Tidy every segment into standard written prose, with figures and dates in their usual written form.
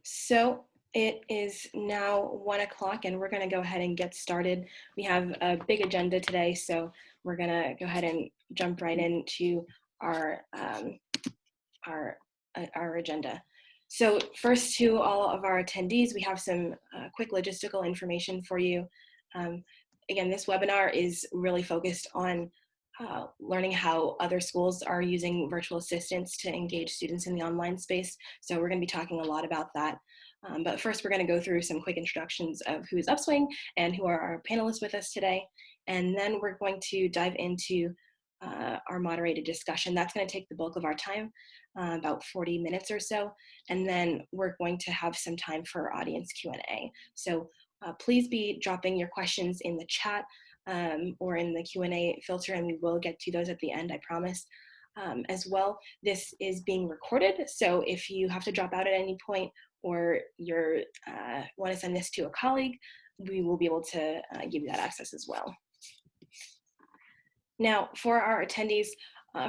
So it is now 1 o'clock and we're going to go ahead and get started. We have a big agenda today, so we're going to go ahead and jump right into our, our agenda. So first, to all of our attendees, we have some quick logistical information for you. Again, this webinar is really focused on learning how other schools are using virtual assistants to engage students in the online space. So we're going to be talking a lot about that. But first, we're going to go through some quick introductions of who is Upswing and who are our panelists with us today. And then we're going to dive into our moderated discussion. That's going to take the bulk of our time, about 40 minutes or so. And then we're going to have some time for audience Q&A. So please be dropping your questions in the chat or in the Q&A filter, and we will get to those at the end, I promise. As well, this is being recorded, so if you have to drop out at any point or you want to send this to a colleague, we will be able to give you that access as well. Now, for our attendees,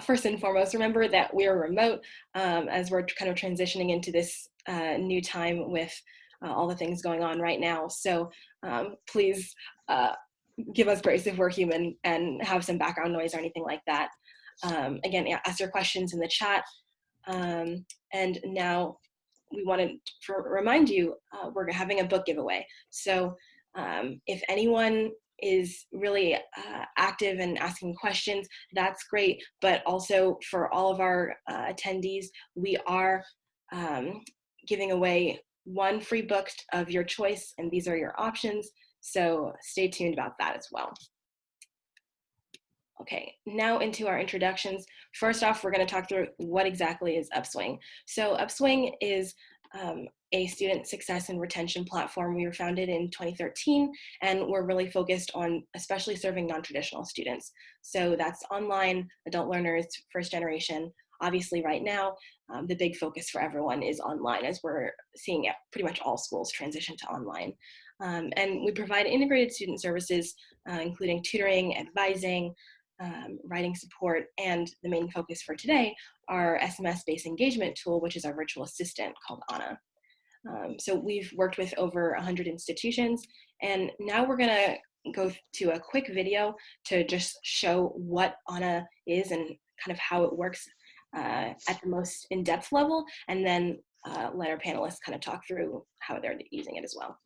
first and foremost, remember that we are remote as we're kind of transitioning into this new time with all the things going on right now. So please give us grace if we're human and have some background noise or anything like that. Again, ask your questions in the chat. And now we wanted to remind you, we're having a book giveaway. So if anyone is really active and asking questions, that's great. But also for all of our attendees, we are giving away one free book of your choice, and these are your options. So stay tuned about that as well. Okay, now into our introductions. First off, we're going to talk through what exactly is Upswing. So Upswing is a student success and retention platform. We were founded in 2013, and we're really focused on especially serving non-traditional students. So that's online, adult learners, first generation. Obviously right now, the big focus for everyone is online, as we're seeing pretty much all schools transition to online. And we provide integrated student services, including tutoring, advising, writing support, and the main focus for today, our SMS-based engagement tool, which is our virtual assistant called Anna. So we've worked with over 100 institutions, and now we're gonna go to a quick video to just show what Anna is and kind of how it works at the most in-depth level, and then let our panelists kind of talk through how they're using it as well.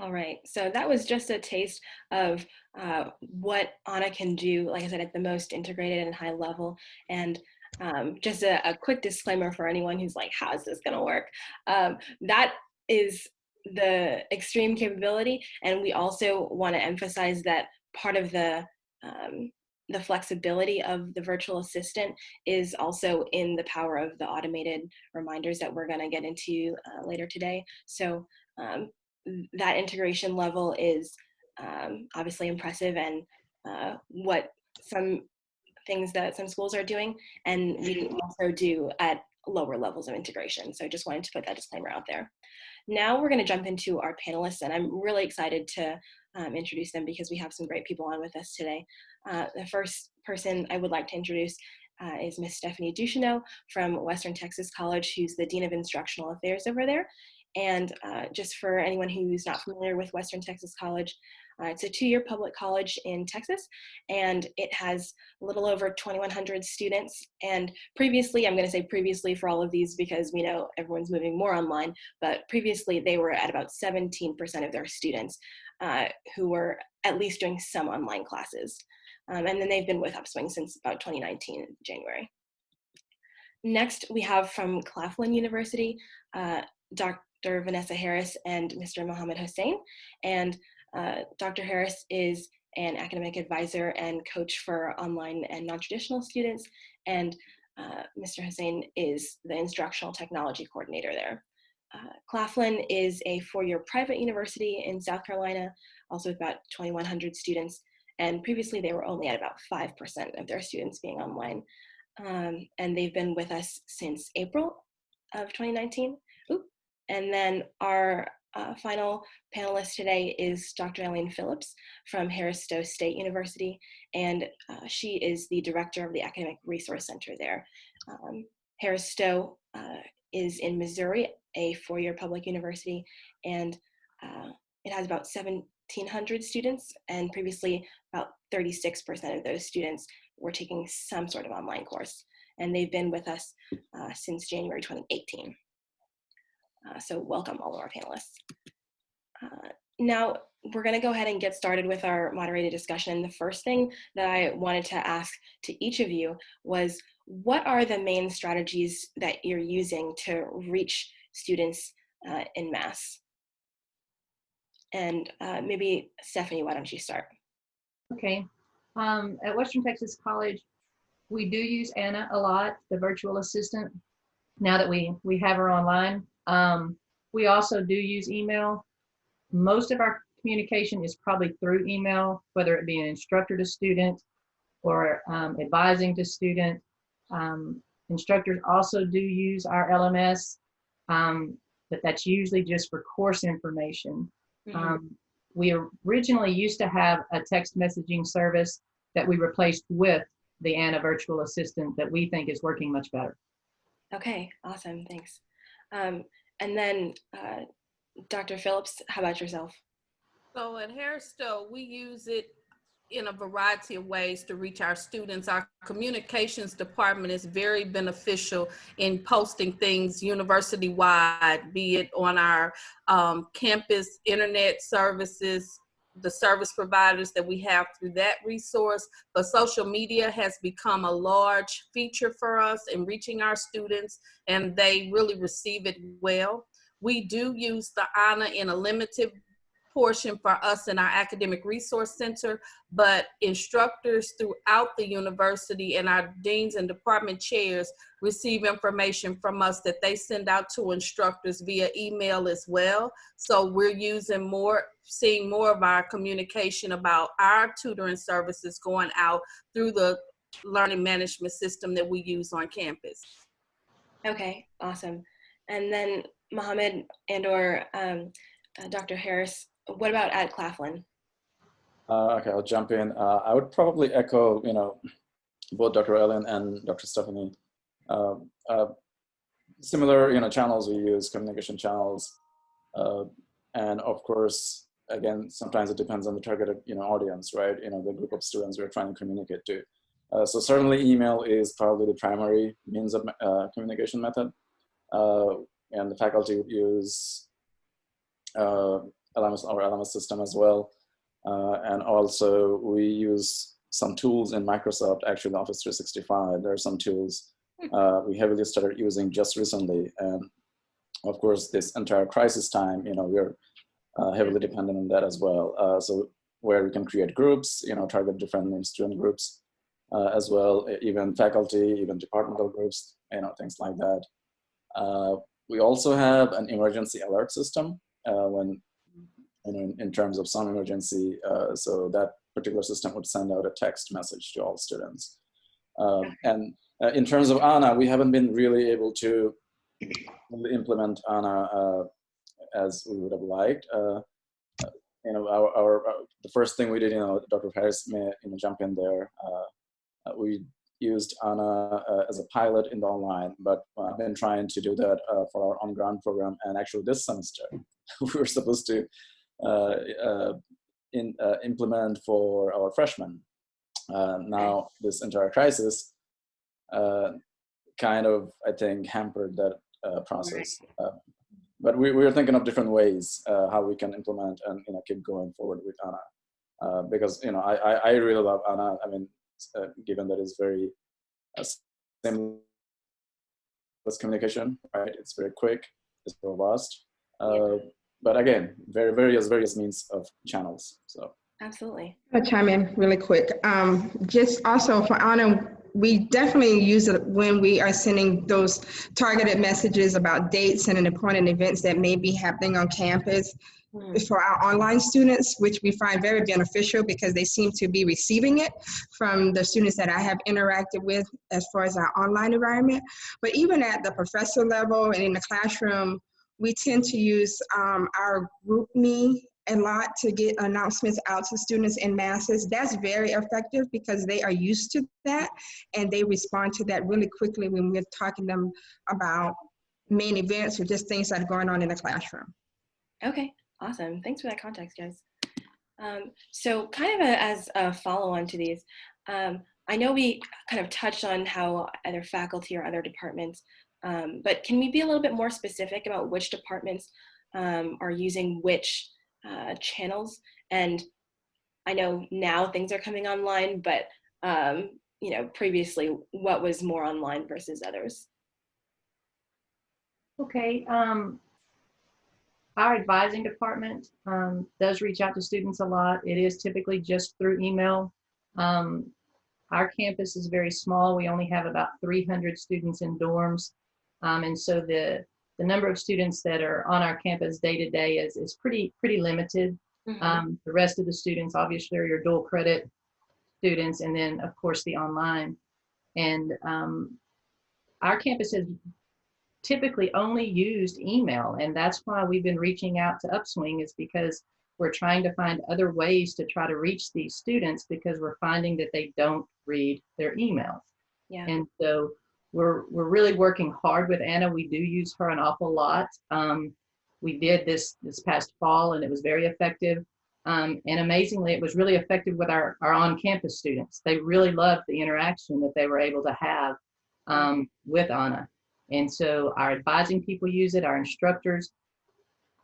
All right, so that was just a taste of what Anna can do, like I said, at the most integrated and high level. And just a quick disclaimer for anyone who's like, how is this going to work? That is the extreme capability. And we also want to emphasize that part of the flexibility of the virtual assistant is also in the power of the automated reminders that we're going to get into later today. So that integration level is obviously impressive, and what some things that some schools are doing, and we can also do at lower levels of integration. So I just wanted to put that disclaimer out there. Now we're going to jump into our panelists, and I'm really excited to introduce them because we have some great people on with us today. The first person I would like to introduce is Miss Stephanie Ducheneau from Western Texas College, who's the Dean of Instructional Affairs over there. And just for anyone who's not familiar with Western Texas College, it's a 2-year public college in Texas, and it has a little over 2,100 students. And previously, I'm going to say previously for all of these because we know everyone's moving more online, but previously they were at about 17% of their students who were at least doing some online classes. And then they've been with Upswing since about 2019, January. Next, we have from Claflin University, Dr. Vanessa Harris and Mr. Mohammed Hussein. And Dr. Harris is an academic advisor and coach for online and non-traditional students. And Mr. Hussein is the instructional technology coordinator there. Claflin is a 4-year private university in South Carolina, also with about 2,100 students. And previously they were only at about 5% of their students being online. And they've been with us since April of 2019. And then our final panelist today is Dr. Eileen Phillips from Harris Stowe State University, and she is the director of the Academic Resource Center there. Harris Stowe is in Missouri, a 4-year public university, and it has about 1,700 students, and previously about 36% of those students were taking some sort of online course, and they've been with us since January 2018. So welcome all of our panelists. Now we're going to go ahead and get started with our moderated discussion. And the first thing that I wanted to ask to each of you was, what are the main strategies that you're using to reach students en masse? And maybe Stephanie, why don't you start? Okay. At Western Texas College, we do use Anna a lot, the virtual assistant, now that we have her online. We also do use email. Most of our communication is probably through email, whether it be an instructor to student or advising to student. Instructors also do use our LMS, but that's usually just for course information. Mm-hmm. We originally used to have a text messaging service that we replaced with the Anna virtual assistant that we think is working much better. Okay, awesome, thanks. And then Dr. Phillips, how about yourself? So at Harris Stowe, we use it in a variety of ways to reach our students. Our communications department is very beneficial in posting things university-wide, be it on our campus internet services, the service providers that we have through that resource. But social media has become a large feature for us in reaching our students, and they really receive it well. We do use the Anna in a limited portion for us in our academic resource center, but instructors throughout the university and our deans and department chairs receive information from us that they send out to instructors via email as well. So we're seeing more of our communication about our tutoring services going out through the learning management system that we use on campus. Okay, awesome. And then Mohammed and or Dr. Harris, what about at Claflin? Okay, I'll jump in. I would probably echo, both Dr. Ellen and Dr. Stephanie. Similar, channels we use, communication channels, and of course, again, sometimes it depends on the targeted, audience, right? The group of students we're trying to communicate to. So certainly, email is probably the primary means of communication method, and the faculty would use our LMS system as well. And also we use some tools in Microsoft, actually Office 365. There are some tools we heavily started using just recently. And of course, this entire crisis time, we're heavily dependent on that as well. So where we can create groups, target different student groups as well, even faculty, even departmental groups, things like that. We also have an emergency alert system when, in terms of some emergency, so that particular system would send out a text message to all students. And in terms of ANA, we haven't been really able to implement ANA as we would have liked. The first thing we did, Dr. Harris may jump in there. We used ANA as a pilot in the online, but I've been trying to do that for our on-ground program. And actually this semester, we were supposed to implement for our freshmen. Now this entire crisis kind of, I think, hampered that process. But we were thinking of different ways how we can implement and keep going forward with ANA, because I really love ANA. I mean, given that it's very seamless communication, right? It's very quick, it's robust, but again, various means of channels. So absolutely. I'll chime in really quick. Just also for ANA, we definitely use it when we are sending those targeted messages about dates and important events that may be happening on campus for our online students, which we find very beneficial because they seem to be receiving it from the students that I have interacted with as far as our online environment. But even at the professor level and in the classroom, we tend to use our GroupMe a lot to get announcements out to students in masses. That's very effective because they are used to that and they respond to that really quickly when we're talking to them about main events or just things that are going on in the classroom. Okay, awesome. Thanks for that context, guys. So kind of as a follow-on to these, I know we kind of touched on how either faculty or other departments, but can we be a little bit more specific about which departments are using which channels? And I know now things are coming online, but previously what was more online versus others? Okay, our advising department does reach out to students a lot. It is typically just through email. Our campus is very small. We only have about 300 students in dorms. And so the number of students that are on our campus day to day is pretty limited. The rest of the students obviously are your dual credit students, and then of course the online. And our campus has typically only used email, and that's why we've been reaching out to Upswing, is because we're trying to find other ways to try to reach these students because we're finding that they don't read their emails. Yeah. And so we're really working hard with Anna. We do use her an awful lot. We did this past fall, and it was very effective. And amazingly, it was really effective with our on-campus students. They really loved the interaction that they were able to have with Anna. And so our advising people use it, our instructors.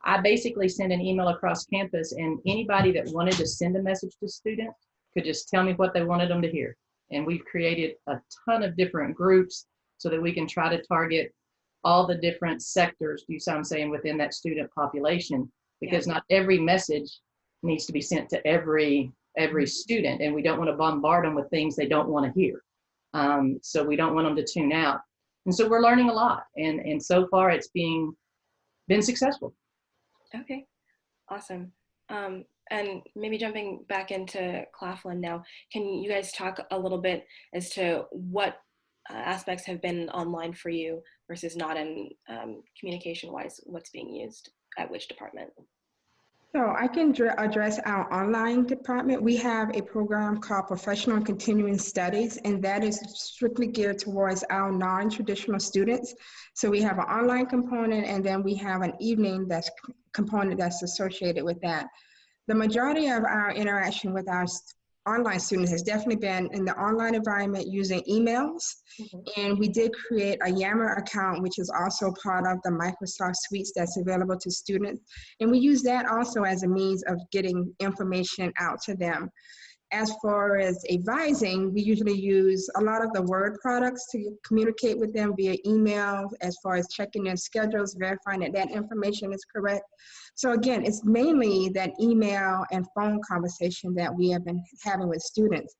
I basically send an email across campus, and anybody that wanted to send a message to students could just tell me what they wanted them to hear. And we've created a ton of different groups so that we can try to target all the different sectors, do you see what I'm saying, within that student population, because not every message needs to be sent to every student, and we don't want to bombard them with things they don't want to hear. So we don't want them to tune out. And so we're learning a lot, and so far it's been successful. Okay, awesome. And maybe jumping back into Claflin now, can you guys talk a little bit as to what aspects have been online for you versus not, in communication-wise, what's being used at which department? So I can address our online department. We have a program called Professional and Continuing Studies, and that is strictly geared towards our non-traditional students. So we have an online component, and then we have an evening component that's associated with that. The majority of our interaction with our online students has definitely been in the online environment using emails. And we did create a Yammer account, which is also part of the Microsoft Suites that's available to students. And we use that also as a means of getting information out to them. As far as advising, we usually use a lot of the Word products to communicate with them via email, as far as checking their schedules, verifying that that information is correct. So again, it's mainly that email and phone conversation that we have been having with students.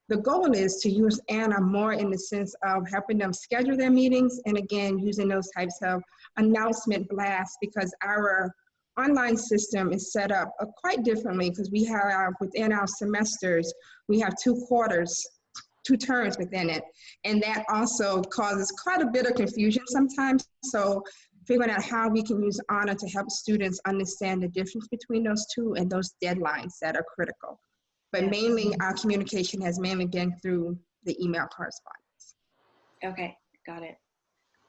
The goal is to use Anna more in the sense of helping them schedule their meetings, and again, using those types of announcement blasts, because our online system is set up quite differently, because we have within our semesters, we have 2 quarters, 2 terms within it. And that also causes quite a bit of confusion sometimes. So figuring out how we can use Anna to help students understand the difference between those 2 and those deadlines that are critical. But mainly our communication has mainly been through the email correspondence. Okay, got it.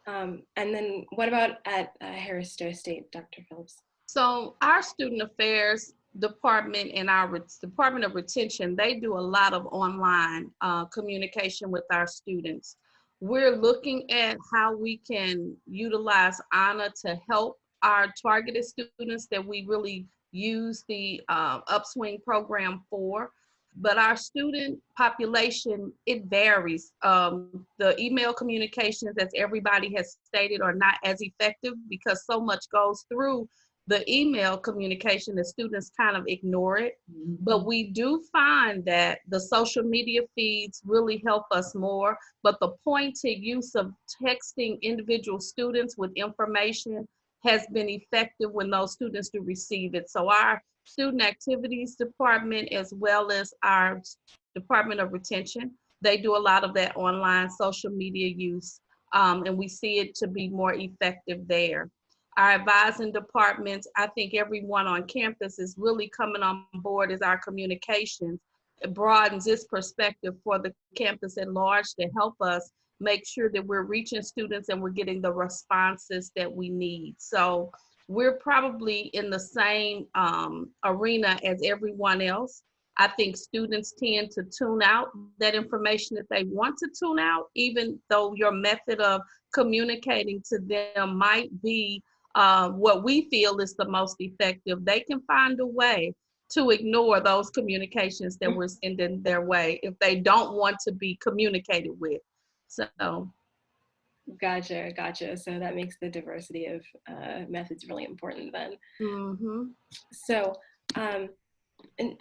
And then what about at Harris Stowe State, Dr. Phillips? So our student affairs department and our Department of Retention, they do a lot of online communication with our students. We're looking at how we can utilize Anna to help our targeted students that we really use the Upswing program for. But our student population, it varies. The email communications, as everybody has stated, are not as effective because so much goes through the email communication that students kind of ignore it. But we do find that the social media feeds really help us more, but the pointed use of texting individual students with information has been effective when those students do receive it. So our student activities department, as well as our Department of Retention, they do a lot of that online social media use, and we see it to be more effective there. Our advising departments, I think everyone on campus is really coming on board as our communications. It broadens this perspective for the campus at large to help us make sure that we're reaching students and we're getting the responses that we need. So we're probably in the same arena as everyone else. I think students tend to tune out that information that they want to tune out, even though your method of communicating to them might be what we feel is the most effective. They can find a way to ignore those communications that we're sending their way if they don't want to be communicated with. So. Gotcha. So that makes the diversity of methods really important then. Mm-hmm. So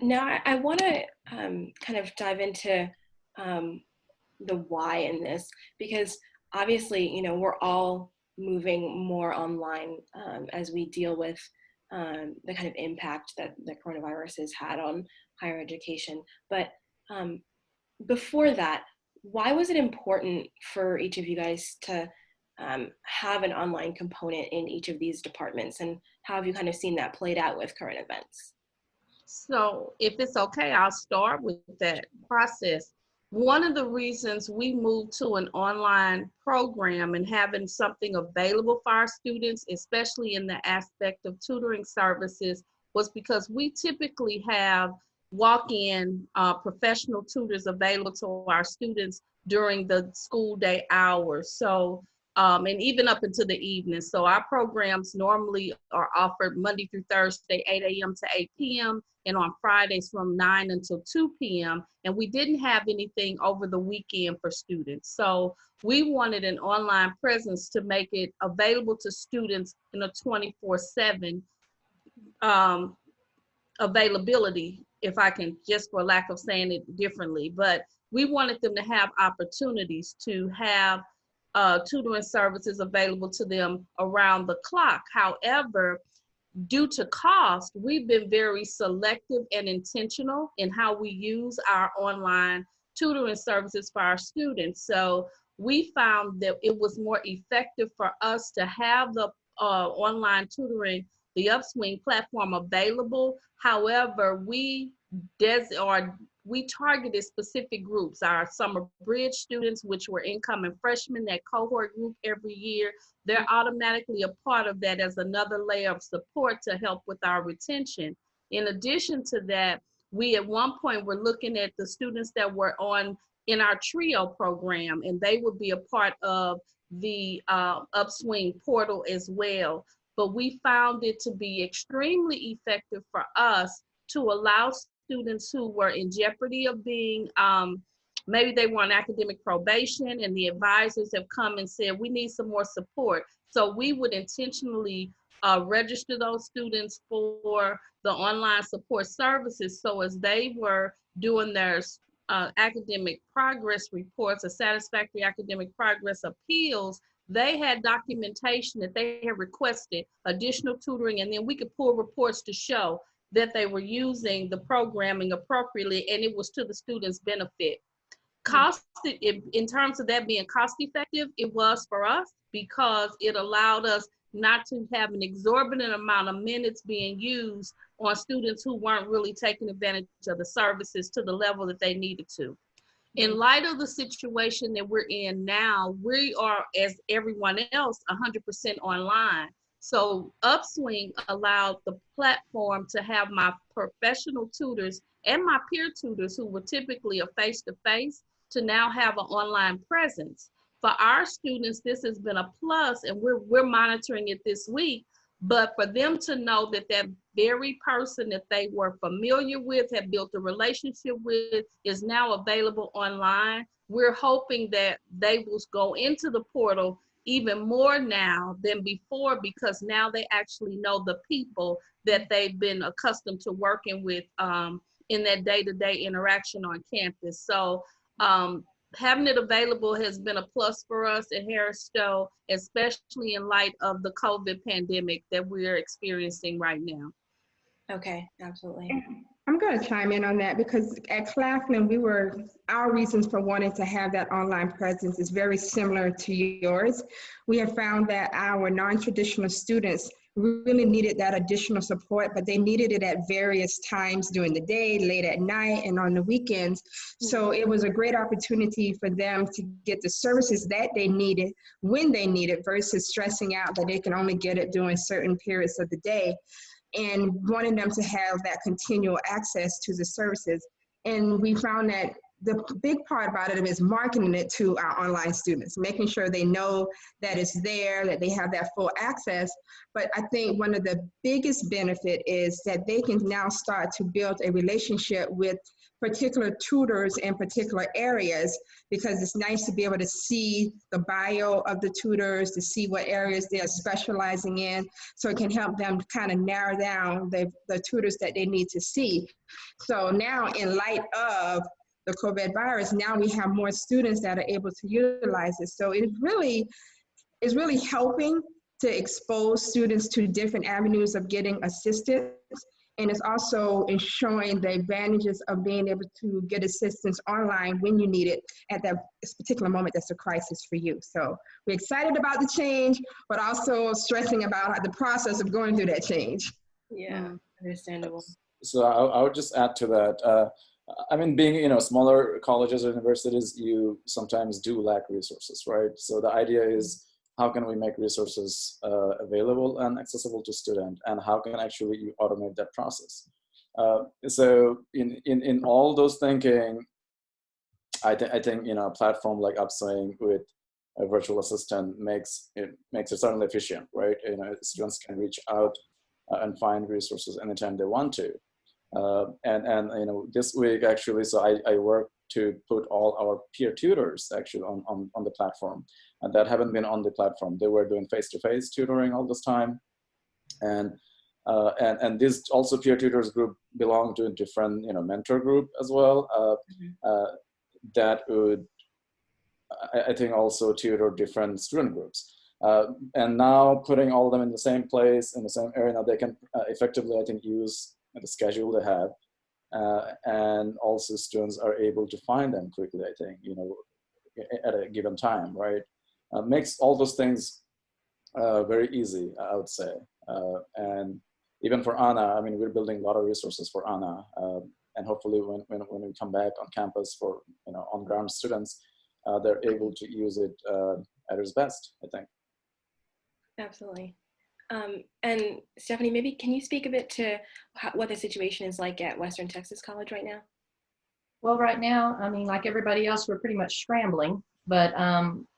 now I want to kind of dive into the why in this, because obviously, you know, we're all moving more online as we deal with the kind of impact that the coronavirus has had on higher education. But before that, why was it important for each of you guys to have an online component in each of these departments, and how have you kind of seen that played out with current events? So if it's okay, I'll start with that process. One of the reasons we moved to an online program and having something available for our students, especially in the aspect of tutoring services, was because we typically have walk-in professional tutors available to our students during the school day hours. So, and even up into the evening. So our programs normally are offered Monday through Thursday, 8 a.m. to 8 p.m. and on Fridays from 9 until 2 p.m. And we didn't have anything over the weekend for students. So we wanted an online presence to make it available to students in a 24/7 availability, if I can, just for lack of saying it differently. But we wanted them to have opportunities to have tutoring services available to them around the clock. However, due to cost, we've been very selective and intentional in how we use our online tutoring services for our students. So we found that it was more effective for us to have the online tutoring, the Upswing platform available. However, we targeted specific groups, our summer bridge students, which were incoming freshmen, that cohort group every year. They're automatically a part of that as another layer of support to help with our retention. In addition to that, we at one point were looking at the students that were in our TRIO program, and they would be a part of the Upswing portal as well. But we found it to be extremely effective for us to allow students who were in jeopardy of being, maybe they were on academic probation, and the advisors have come and said, we need some more support. So we would intentionally register those students for the online support services. So as they were doing their academic progress reports or satisfactory academic progress appeals, they had documentation that they had requested additional tutoring, and then we could pull reports to show that they were using the programming appropriately, and it was to the students' benefit. In terms of that being cost effective, it was for us, because it allowed us not to have an exorbitant amount of minutes being used on students who weren't really taking advantage of the services to the level that they needed to. In light of the situation that we're in now, we are, as everyone else, 100% online. So Upswing allowed the platform to have my professional tutors and my peer tutors, who were typically a face-to-face, to now have an online presence. For our students, this has been a plus, and we're monitoring it this week. But for them to know that that very person that they were familiar with, had built a relationship with, is now available online, we're hoping that they will go into the portal even more now than before, because now they actually know the people that they've been accustomed to working with in that day-to-day interaction on campus. So having it available has been a plus for us at Harris Stowe, especially in light of the COVID pandemic that we're experiencing right now. Okay, absolutely. I'm going to chime in on that, because at Claflin, our reasons for wanting to have that online presence is very similar to yours. We have found that our non-traditional students really needed that additional support, but they needed it at various times during the day, late at night, and on the weekends. So it was a great opportunity for them to get the services that they needed when they need it, versus stressing out that they can only get it during certain periods of the day, and wanting them to have that continual access to the services. And we found that the big part about it is marketing it to our online students, making sure they know that it's there, that they have that full access. But I think one of the biggest benefit is that they can now start to build a relationship with particular tutors in particular areas, because it's nice to be able to see the bio of the tutors, to see what areas they are specializing in, so it can help them kind of narrow down the tutors that they need to see. So now, in light of the COVID virus, now we have more students that are able to utilize it. So it really is really helping to expose students to different avenues of getting assistance. And it's also ensuring the advantages of being able to get assistance online when you need it at that particular moment that's a crisis for you. So we're excited about the change, but also stressing about the process of going through that change. Yeah, understandable. So I would just add to that. I mean, being, smaller colleges or universities, you sometimes do lack resources, right? So the idea is, how can we make resources available and accessible to students, and how can actually you automate that process? So in all those thinking, I think a platform like Upswing with a virtual assistant makes it certainly efficient, right? Students can reach out and find resources anytime they want to. And this week actually, so I worked to put all our peer tutors actually on the platform, and that haven't been on the platform. They were doing face-to-face tutoring all this time, and this also peer tutors group belong to a different mentor group as well. That would, I think, also tutor different student groups. And now putting all of them in the same place, in the same area, now they can effectively, I think, use the schedule they have, and also students are able to find them quickly, I think, at a given time, right? Makes all those things very easy, I would say. And even for Anna, I mean, we're building a lot of resources for Anna, and hopefully when we come back on campus for on-ground students, they're able to use it at its best, I think. Absolutely. And Stephanie, maybe can you speak a bit to what the situation is like at Western Texas College right now? Well, right now, I mean, like everybody else, we're pretty much scrambling, but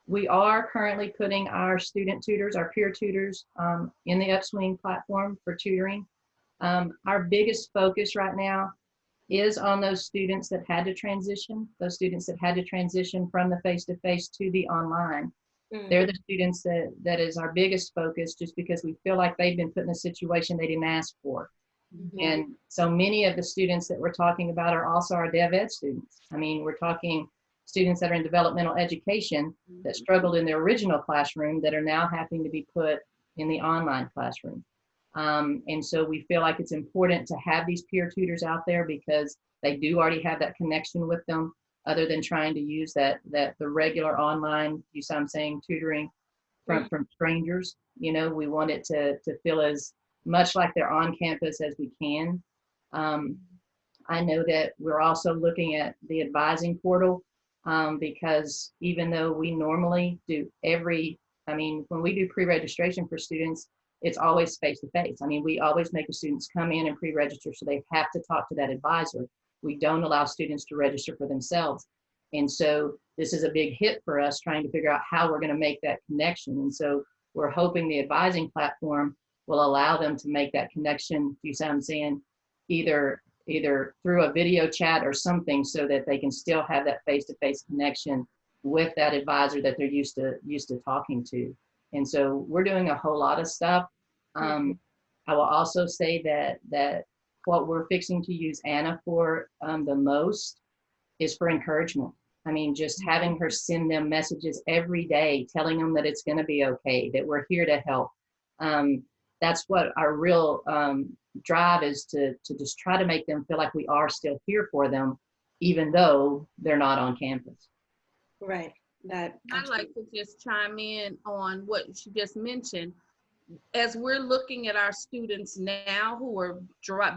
we are currently putting our student tutors, our peer tutors, in the Upswing platform for tutoring. Our biggest focus right now is on those students that had to transition, from the face-to-face to the online. They're the students that is our biggest focus, just because we feel like they've been put in a situation they didn't ask for. And so many of the students that we're talking about are also our dev ed students. I mean, we're talking students that are in developmental education that struggled in their original classroom that are now having to be put in the online classroom. And so we feel like it's important to have these peer tutors out there, because they do already have that connection with them, other than trying to use the regular online, you see what I'm saying, tutoring from strangers. You know, we want it to feel as much like they're on campus as we can. I know that we're also looking at the advising portal, because even though we normally do when we do pre-registration for students, it's always face-to-face. I mean, we always make the students come in and pre-register, so they have to talk to that advisor. We don't allow students to register for themselves. And so this is a big hit for us, trying to figure out how we're going to make that connection. And so we're hoping the advising platform will allow them to make that connection, you see what I'm saying, either through a video chat or something, so that they can still have that face-to-face connection with that advisor that they're used to talking to. And so we're doing a whole lot of stuff. I will also say that what we're fixing to use Anna for the most is for encouragement. I mean, just having her send them messages every day, telling them that it's going to be okay, that we're here to help. That's what our real drive is, to just try to make them feel like we are still here for them, even though they're not on campus. Right. I'd like to just chime in on what you just mentioned. As we're looking at our students now who are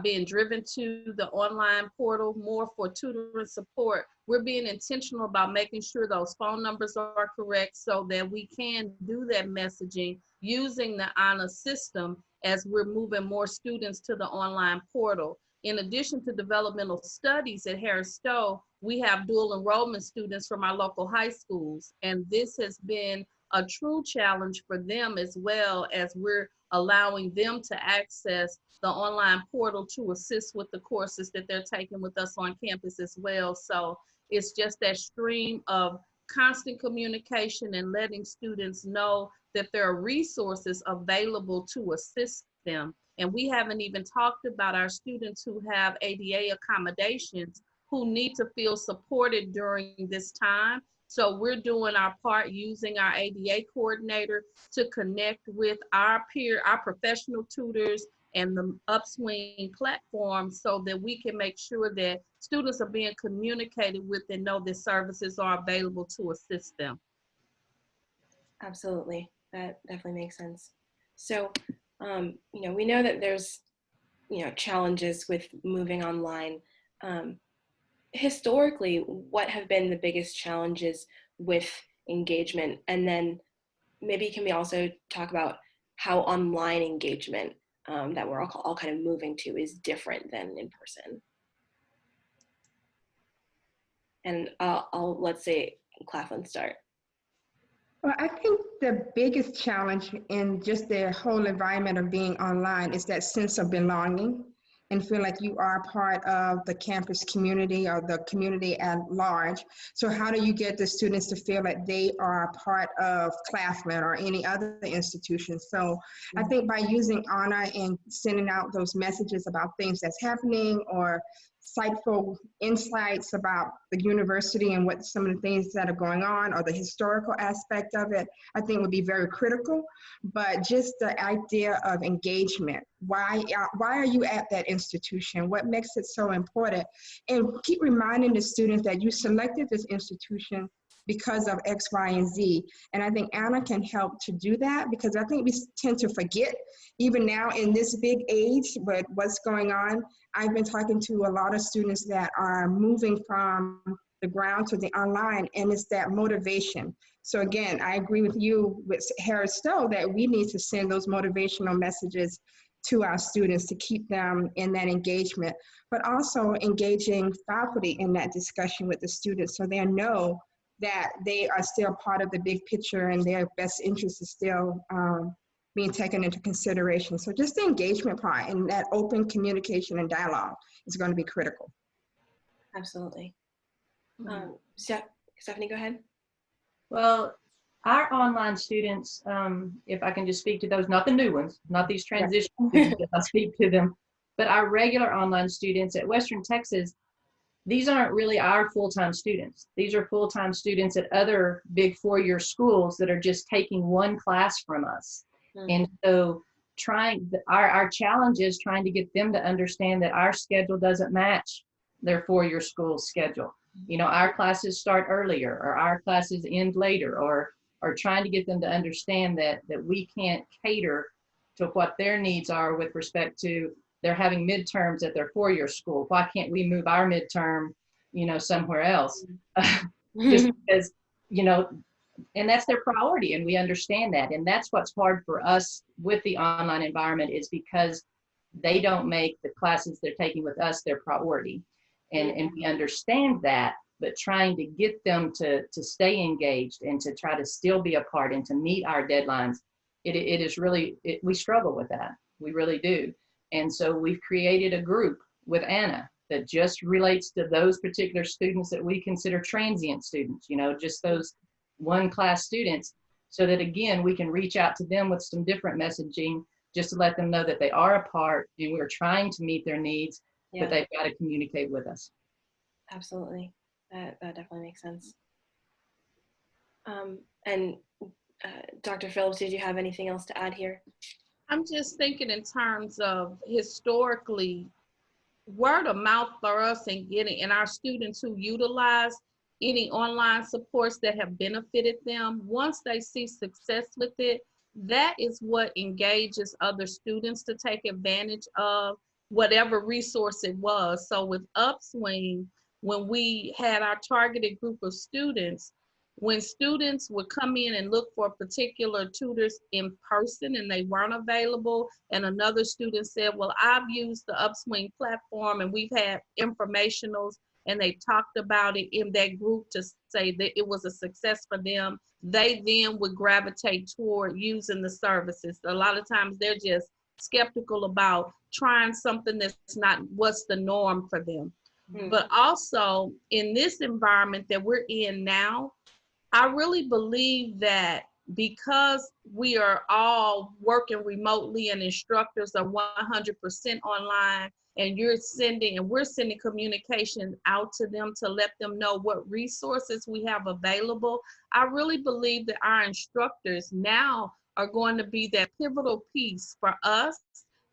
being driven to the online portal more for tutoring support, we're being intentional about making sure those phone numbers are correct, so that we can do that messaging using the ANA system as we're moving more students to the online portal. In addition to developmental studies at Harris Stowe, we have dual enrollment students from our local high schools, and this has been a true challenge for them, as well as we're allowing them to access the online portal to assist with the courses that they're taking with us on campus as well. So it's just that stream of constant communication and letting students know that there are resources available to assist them. And we haven't even talked about our students who have ADA accommodations, who need to feel supported during this time. So we're doing our part using our ADA coordinator to connect with our professional tutors and the Upswing platform, so that we can make sure that students are being communicated with and know that services are available to assist them. Absolutely. That definitely makes sense. So, we know that there's, challenges with moving online. Historically, what have been the biggest challenges with engagement? And then maybe can we also talk about how online engagement that we're all kind of moving to is different than in person? And let's say Claflin start. Well, I think the biggest challenge in just the whole environment of being online is that sense of belonging, and feel like you are part of the campus community or the community at large. So how do you get the students to feel like they are part of Claflin or any other institution? So I think by using ANA and sending out those messages about things that's happening, or insightful insights about the university and what some of the things that are going on, or the historical aspect of it, I think would be very critical. But just the idea of engagement, why are you at that institution? What makes it so important? And keep reminding the students that you selected this institution because of X, Y, and Z. And I think Anna can help to do that, because I think we tend to forget, even now in this big age, but what's going on. I've been talking to a lot of students that are moving from the ground to the online, and it's that motivation. So again, I agree with you with Harris Stowe that we need to send those motivational messages to our students to keep them in that engagement, but also engaging faculty in that discussion with the students so they know that they are still part of the big picture and their best interest is still being taken into consideration. So just the engagement part and that open communication and dialogue is going to be critical. Absolutely. Stephanie, go ahead. Well, our online students, if I can just speak to those, not the new ones, not these transition students, if I speak to them, but our regular online students at Western Texas, these aren't really our full-time students. These are full-time students at other big four-year schools that are just taking one class from us. Mm-hmm. And so our challenge is trying to get them to understand that our schedule doesn't match their four-year school schedule. You know, our classes start earlier or our classes end later, or trying to get them to understand that we can't cater to what their needs are with respect to they're having midterms at their four-year school. Why can't we move our midterm, somewhere else? Just because, and that's their priority, and we understand that. And that's what's hard for us with the online environment is because they don't make the classes they're taking with us their priority. And we understand that, but trying to get them to stay engaged and to try to still be a part and to meet our deadlines, it is really, we struggle with that. We really do. And so we've created a group with Anna that just relates to those particular students that we consider transient students, just those one class students, so that again, we can reach out to them with some different messaging just to let them know that they are a part and we're trying to meet their needs, but they've got to communicate with us. Absolutely. That definitely makes sense. And Dr. Phillips, did you have anything else to add here? I'm just thinking in terms of historically, word of mouth for us and our students who utilize any online supports that have benefited them, once they see success with it, that is what engages other students to take advantage of whatever resource it was. So with Upswing, when we had our targeted group of students, when students would come in and look for particular tutors in person and they weren't available, and another student said, well, I've used the Upswing platform and we've had informationals and they talked about it in that group to say that it was a success for them, they then would gravitate toward using the services. A lot of times they're just skeptical about trying something that's not what's the norm for them. Mm-hmm. But also in this environment that we're in now, I really believe that because we are all working remotely and instructors are 100% online, and we're sending communication out to them to let them know what resources we have available, I really believe that our instructors now are going to be that pivotal piece for us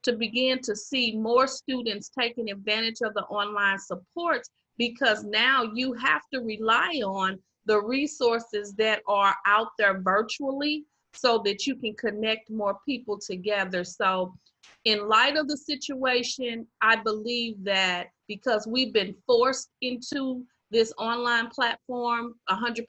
to begin to see more students taking advantage of the online supports, because now you have to rely on the resources that are out there virtually so that you can connect more people together. So in light of the situation, I believe that because we've been forced into this online platform 100%,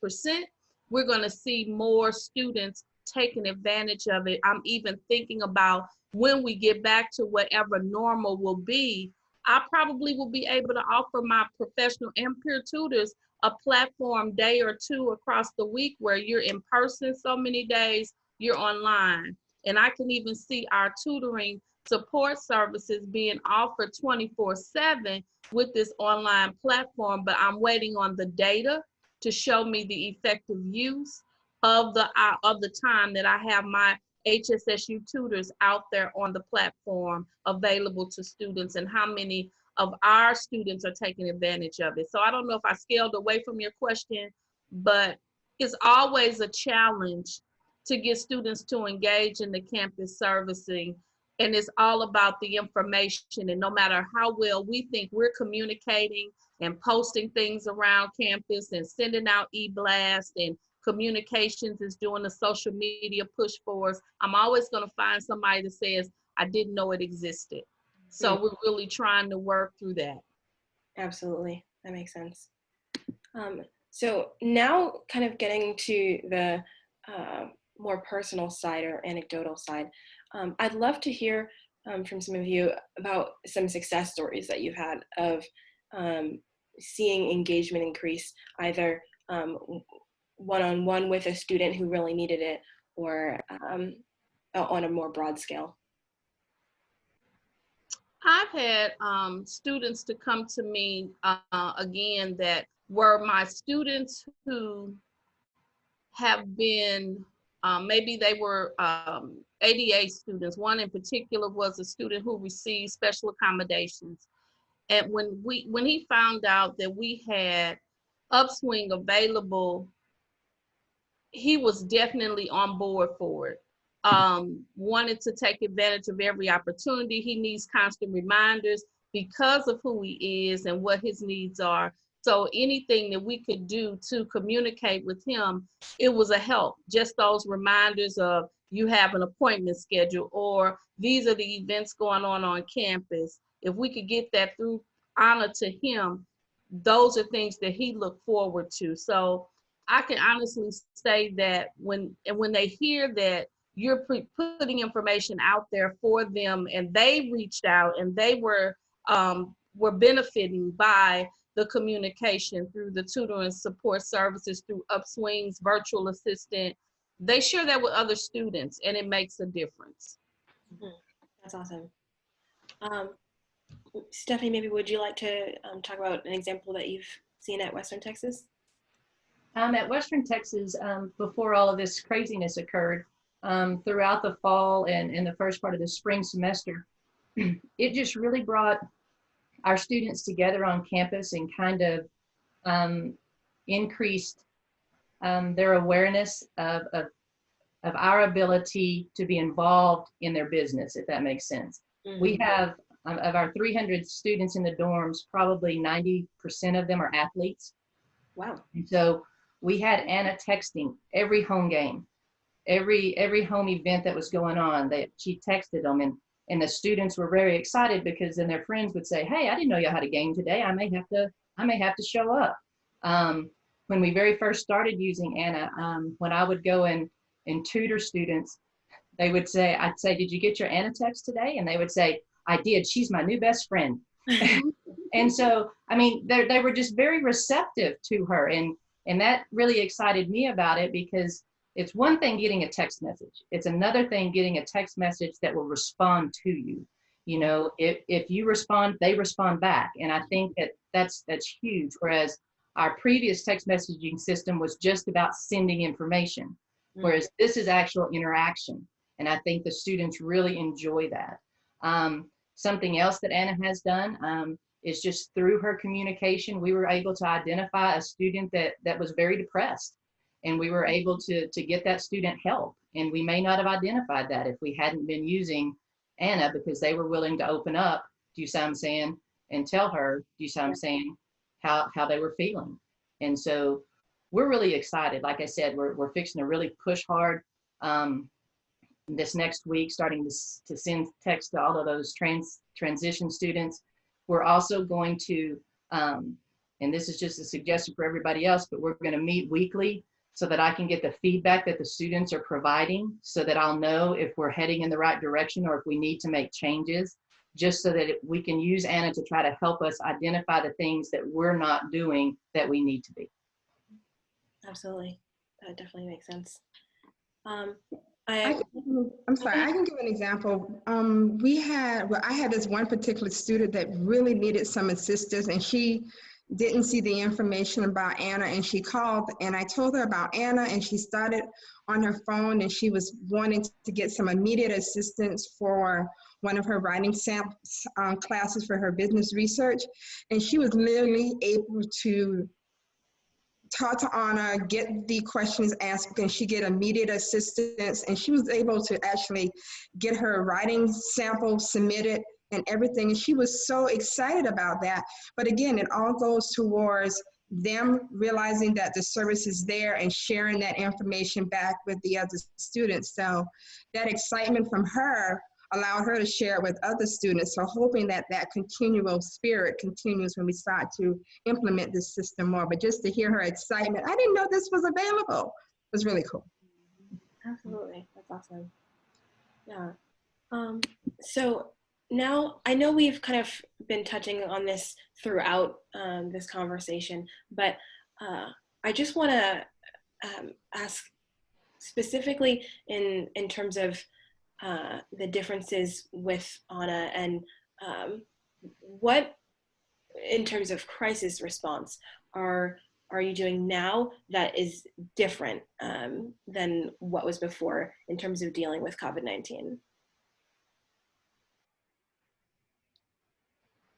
we're going to see more students taking advantage of it. I'm even thinking about when we get back to whatever normal will be, I probably will be able to offer my professional and peer tutors a platform day or two across the week where you're in person so many days, you're online. And I can even see our tutoring support services being offered 24/7 with this online platform, but I'm waiting on the data to show me the effective use of the time that I have my HSSU tutors out there on the platform available to students, and how many of our students are taking advantage of it. So I don't know if I scaled away from your question, but it's always a challenge to get students to engage in the campus servicing. And it's all about the information. And no matter how well we think we're communicating and posting things around campus and sending out e-blasts, and communications is doing the social media push for us, I'm always going to find somebody that says, I didn't know it existed. So we're really trying to work through that. Absolutely. That makes sense. So now kind of getting to the more personal side or anecdotal side, I'd love to hear from some of you about some success stories that you've had of seeing engagement increase, either one-on-one with a student who really needed it, or on a more broad scale. I've had students to come to me again that were my students who have been, maybe they were ADA students. One in particular was a student who received special accommodations. And when he found out that we had Upswing available, he was definitely on board for it. Wanted to take advantage of every opportunity. He needs constant reminders because of who he is and what his needs are. So anything that we could do to communicate with him, it was a help. Just those reminders of, you have an appointment schedule, or these are the events going on campus. If we could get that through honor to him, those are things that he looked forward to. So I can honestly say that when they hear that you're putting information out there for them, and they reached out and they were benefiting by the communication through the tutoring support services, through Upswing's virtual assistant, they share that with other students, and it makes a difference. That's awesome. Stephanie, maybe would you like to talk about an example that you've seen at Western Texas? At Western Texas, before all of this craziness occurred, throughout the fall and in the first part of the spring semester, it just really brought our students together on campus and kind of increased their awareness of our ability to be involved in their business, if that makes sense. Mm-hmm. We have, of our 300 students in the dorms, probably 90% of them are athletes. Wow. And so we had Anna texting every home game, every home event that was going on, that she texted them, and the students were very excited, because then their friends would say, hey, I didn't know y'all had a game today. I may have to show up. When we very first started using Anna, when I would go and tutor students, I'd say, did you get your Anna text today? And they would say, I did. She's my new best friend. And so, I mean, they were just very receptive to her. And that really excited me about it, because it's one thing getting a text message. It's another thing getting a text message that will respond to you. You know, if you respond, they respond back. And I think that's huge. Whereas our previous text messaging system was just about sending information, whereas this is actual interaction. And I think the students really enjoy that. Something else that Anna has done is just through her communication, we were able to identify a student that was very depressed. And we were able to get that student help. And we may not have identified that if we hadn't been using Anna, because they were willing to open up, do you see what I'm saying, and tell her, do you see what I'm saying, how they were feeling. And so we're really excited. Like I said, we're fixing to really push hard this next week, starting to send text to all of those transition students. We're also going to, and this is just a suggestion for everybody else, but we're going to meet weekly, so that I can get the feedback that the students are providing, so that I'll know if we're heading in the right direction or if we need to make changes, just so that we can use Anna to try to help us identify the things that we're not doing that we need to be. Absolutely. That definitely makes sense. I'm sorry, I can give an example. I had this one particular student that really needed some assistance, and she didn't see the information about Anna, and she called, and I told her about Anna, and she started on her phone, and she was wanting to get some immediate assistance for one of her writing classes for her business research. And she was literally able to talk to Anna, get the questions asked, and she get immediate assistance, and she was able to actually get her writing sample submitted and everything. And she was so excited about that. But again, it all goes towards them realizing that the service is there and sharing that information back with the other students. So that excitement from her allowed her to share it with other students. So hoping that that continual spirit continues when we start to implement this system more. But just to hear her excitement, I didn't know this was available, was really cool. Absolutely, that's awesome. Yeah. So now I know we've kind of been touching on this throughout this conversation, but I just want to ask specifically in terms of the differences with Anna, and what, in terms of crisis response, are you doing now that is different than what was before in terms of dealing with COVID-19?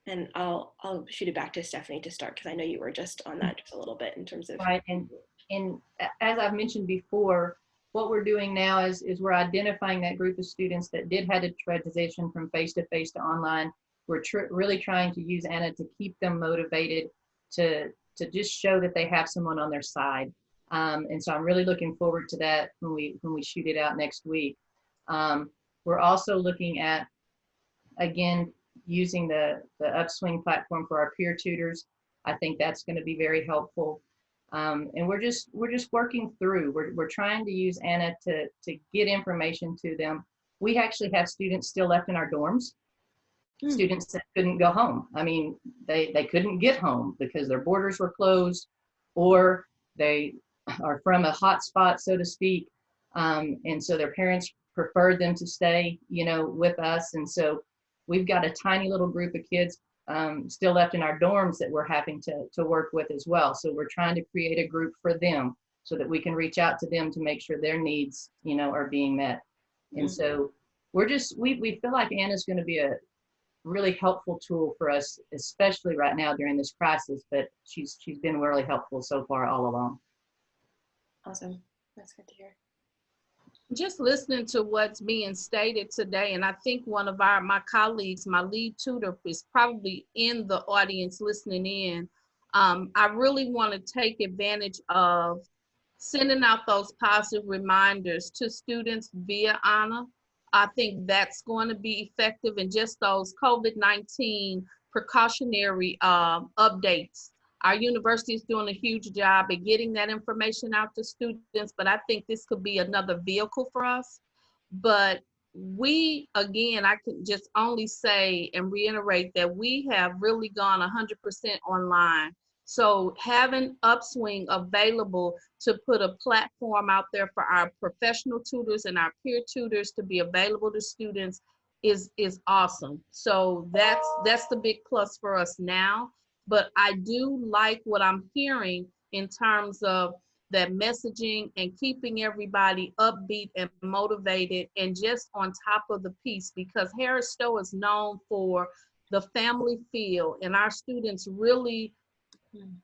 And I'll shoot it back to Stephanie to start, because I know you were just on that just a little bit in terms of. Right, and as I've mentioned before, what we're doing now is we're identifying that group of students that did have to transition from face-to-face to online. We're really trying to use Anna to keep them motivated, to just show that they have someone on their side. And so I'm really looking forward to that when we shoot it out next week. We're also looking at, again, using the Upswing platform for our peer tutors. I think that's going to be very helpful. And we're just working through. We're trying to use Anna to get information to them. We actually have students still left in our dorms, students that couldn't go home. I mean, they couldn't get home because their borders were closed, or they are from a hot spot, so to speak. And so their parents preferred them to stay, with us. And so we've got a tiny little group of kids still left in our dorms that we're having to work with as well. So we're trying to create a group for them so that we can reach out to them to make sure their needs, are being met. And so we feel like Anna's going to be a really helpful tool for us, especially right now during this crisis, but she's been really helpful so far all along. Awesome. That's good to hear. Just listening to what's being stated today, and I think one of my colleagues, my lead tutor, is probably in the audience listening in. I really want to take advantage of sending out those positive reminders to students via Anna. I think that's going to be effective, and just those COVID-19 precautionary updates. Our university is doing a huge job at getting that information out to students, but I think this could be another vehicle for us. But we, again, I can just only say and reiterate that we have really gone 100% online. So having Upswing available to put a platform out there for our professional tutors and our peer tutors to be available to students is awesome. So that's the big plus for us now. But I do like what I'm hearing in terms of that messaging and keeping everybody upbeat and motivated and just on top of the piece, because Harris Stowe is known for the family feel, and our students really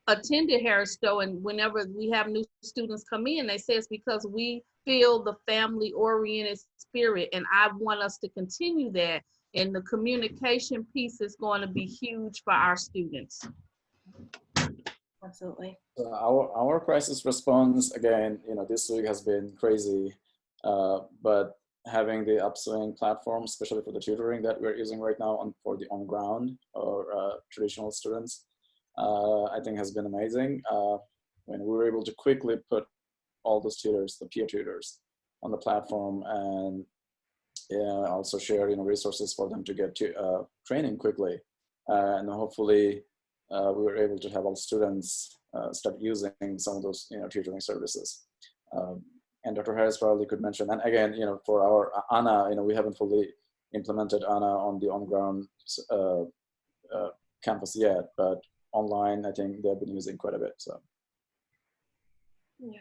attended Harris Stowe, and whenever we have new students come in, they say it's because we feel the family oriented spirit, and I want us to continue that. And the communication piece is going to be huge for our students. Absolutely. Our crisis response, again, this week has been crazy, but having the Upswing platform, especially for the tutoring that we're using right now for the on-ground or traditional students, I think has been amazing. When we were able to quickly put all those tutors, the peer tutors, on the platform, and also share resources for them to get to training quickly, and hopefully we were able to have all students start using some of those tutoring services. And Dr. Harris probably could mention, and again, for our Anna, we haven't fully implemented Anna on the on-ground campus yet, but online, I think they've been using quite a bit. So yeah.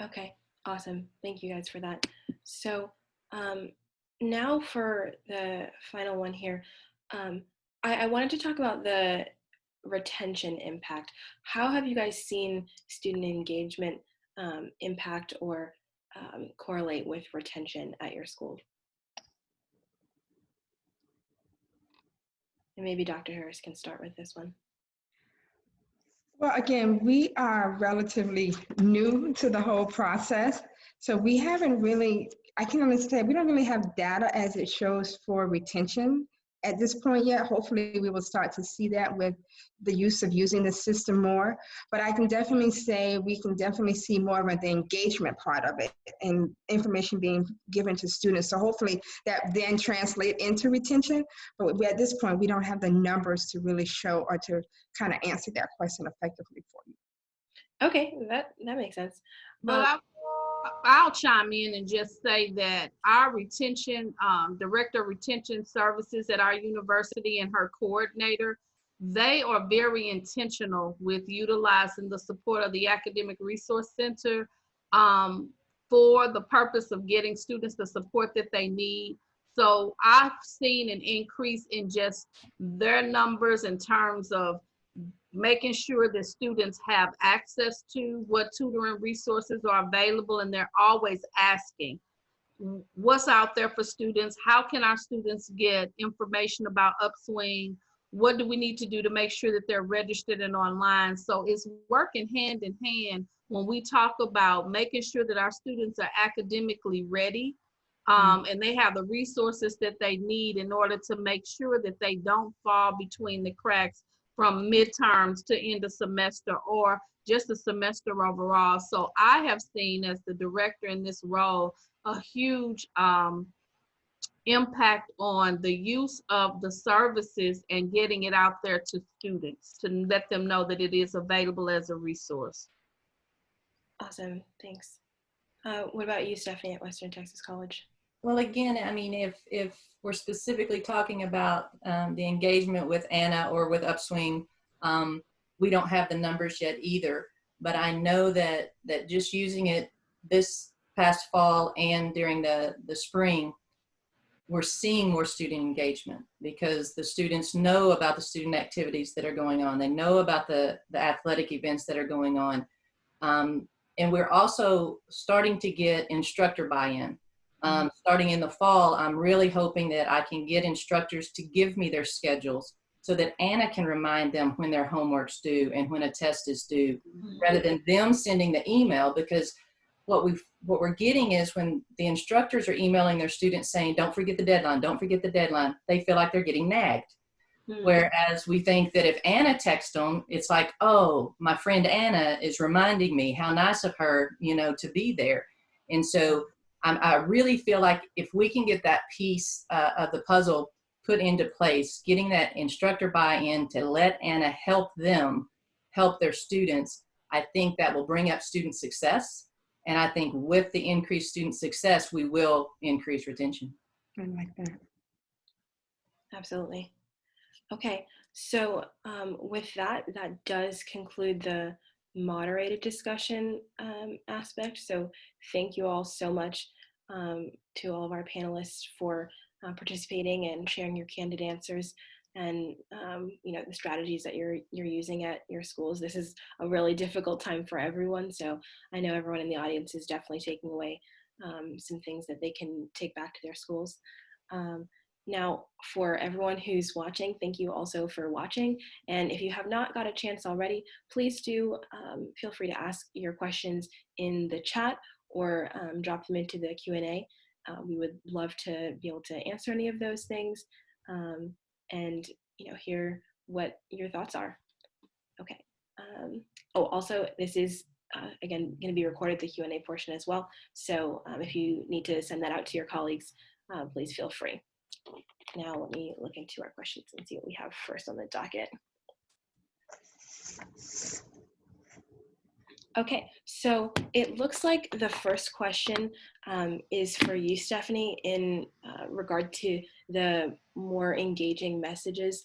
Okay, awesome. Thank you guys for that. So now for the final one here, I wanted to talk about the retention impact. How have you guys seen student engagement impact or correlate with retention at your school? And maybe Dr. Harris can start with this one. Well, again, we are relatively new to the whole process. So we haven't really, I can understand, we don't really have data as it shows for retention at this point yet. Hopefully we will start to see that with the use of using the system more. But I can definitely say we can definitely see more of the engagement part of it and information being given to students. So hopefully that then translate into retention. But at this point, we don't have the numbers to really show or to kind of answer that question effectively for you. Okay, that makes sense. Well, I'll chime in and just say that our retention, director of retention services at our university and her coordinator, they are very intentional with utilizing the support of the Academic Resource Center for the purpose of getting students the support that they need. So I've seen an increase in just their numbers in terms of making sure that students have access to what tutoring resources are available, and they're always asking what's out there for students, how can our students get information about Upswing, what do we need to do to make sure that they're registered and online. So it's working hand in hand when we talk about making sure that our students are academically ready and they have the resources that they need in order to make sure that they don't fall between the cracks from midterms to end of semester or just a semester overall. So I have seen, as the director in this role, a huge impact on the use of the services and getting it out there to students to let them know that it is available as a resource. Awesome, thanks. What about you, Stephanie, at Western Texas College? Well, again, I mean, if we're specifically talking about the engagement with Anna or with Upswing, we don't have the numbers yet either. But I know that just using it this past fall and during the spring, we're seeing more student engagement because the students know about the student activities that are going on. They know about the athletic events that are going on. And we're also starting to get instructor buy-in. Starting in the fall, I'm really hoping that I can get instructors to give me their schedules so that Anna can remind them when their homework's due and when a test is due, rather than them sending the email. Because what we're getting is when the instructors are emailing their students saying, don't forget the deadline, don't forget the deadline, they feel like they're getting nagged. Whereas we think that if Anna texts them, it's like, oh, my friend Anna is reminding me, how nice of her, to be there. And so I really feel like if we can get that piece of the puzzle put into place, getting that instructor buy-in to let Anna help them help their students, I think that will bring up student success. And I think with the increased student success, we will increase retention. I like that. Absolutely. Okay, so with that does conclude the moderated discussion aspect. So thank you all so much to all of our panelists for participating and sharing your candid answers and the strategies that you're using at your schools. This is a really difficult time for everyone, so I know everyone in the audience is definitely taking away some things that they can take back to their schools. Now, for everyone who's watching, thank you also for watching. And if you have not got a chance already, please do feel free to ask your questions in the chat or drop them into the Q&A. We would love to be able to answer any of those things and hear what your thoughts are. Okay. Also, this is again going to be recorded, the Q&A portion as well. So if you need to send that out to your colleagues, please feel free. Now let me look into our questions and see what we have first on the docket. Okay, so it looks like the first question is for you, Stephanie, in regard to the more engaging messages.